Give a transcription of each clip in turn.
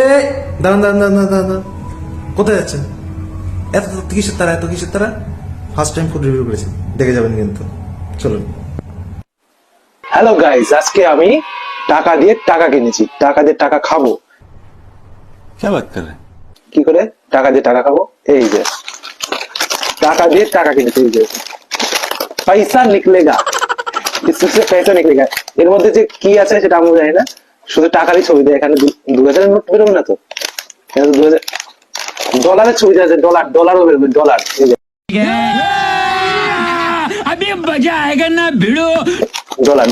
এই দাঁড়ান দাঁড়ান দাঁড়ান দাঁড়ান দাঁড়ান। কোথায় যাচ্ছেন? এত কিসের তারা, এত কিসের তারা? ফার্স্ট টাইম ফুড রিভিউ করেছেন, দেখে যাবেন কিন্তু। চলুন। হ্যালো গাইস, আজকে আমি টাকা দিয়ে টাকা কিনেছি, টাকা দিয়ে টাকা খাবো। क्या बात कर रहे हैं? কি করে টাকা দিয়ে টাকা খাবো? এই যে টাকা দিয়ে টাকা কিনেছি, এই যে পয়সা নিকলেগা, इससे पैसा निकलेगा। এর মধ্যে যে কি আছে সেটা আমি জানি না, শুধু টাকারই ছবি দেয়। এখানে 2000 নোট বেরোবে না তো? এখানে 2000 ডলারের ছবি আছে, ডলারও বেরোবে, ডলার। এই যে अभी मजा आएगा ना भिड़ो। ডলার,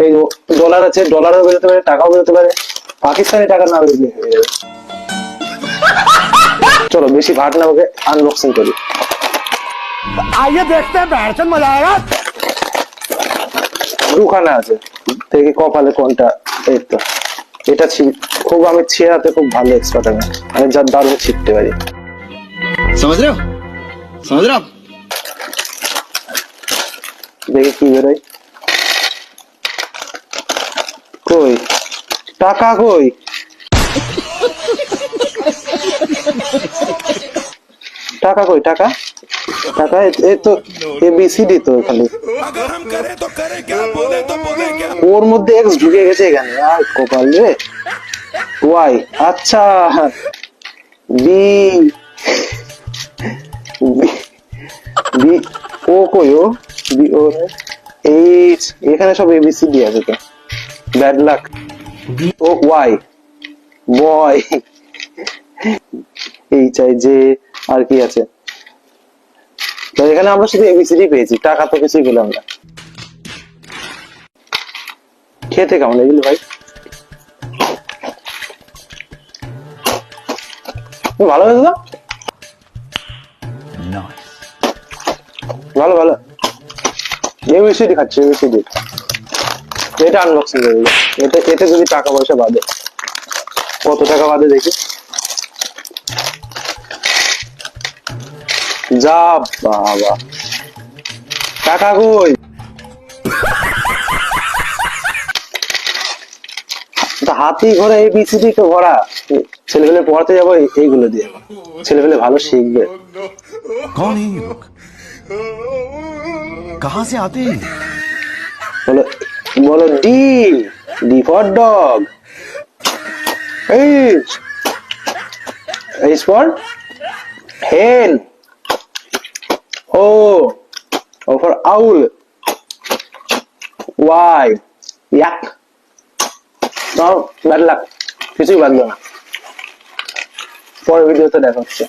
এই ডলার আছে, ডলারও বেরোতে পারে, টাকাও বেরোতে পারে। পাকিস্তানি টাকা না বেরোলে হয়ে যাবে। চলো বেশি ভাট না, ওকে আনবক্সিং করি। आइए देखते हैं बैठन मजा आएगा। দুখানা আছে, দেখি কপালে কোনটা। এই তো এটা খুব, আমি ছেঁড়াতে খুব ভালো এক্সপার্ট। আমি যা দারুণ ছিটতে পারি। समझ रहे हो? समझ रहे हो आप? দেখি কি বেরোয়। কই টাকা, কই টাকা, কই টাকা, টাকা এই তো এবিসিডি তো খালি। ওর মধ্যে এক্স ঢুকে গেছে এখানে, আর কপাল রে। ওয়াই, আচ্ছা, বি বি ও কই, ও বি ও এইচ, এখানে সব এবিসিডি আছে তো। Bad luck. বি ও ওয়াই, বয়। এই চাই যে, আর কি আছে? তো এখানে আমরা শুধু এবিসিডি পেয়েছি, টাকা তো কিছুই পেলাম না। খেতে কেমন এগুলো ভাই? ভালো হয়েছে তো? ভালো ভালো। এবিসিডি খাচ্ছি, এবিসিডি। এটা আনবক্সিং করে দিই। এতে যদি টাকা পয়সা বাদে, কত টাকা বাদে দেখি। যা বাবা, টাকা কই? হাতি ঘোড়া এবিসিডি তো ভরা। ছেলেপেলে পড়াতে যাবো এইগুলো দিয়ে, ছেলেপেলে ভালো শিখবে। कौन है ये लोग? कहाँ से आते हैं? বলো বলো, D D for dog, H for hen, O for owl, Y yak। Now bad luck, কিছুই বাদলো না। পরের ভিডিওতে দেখা হচ্ছে।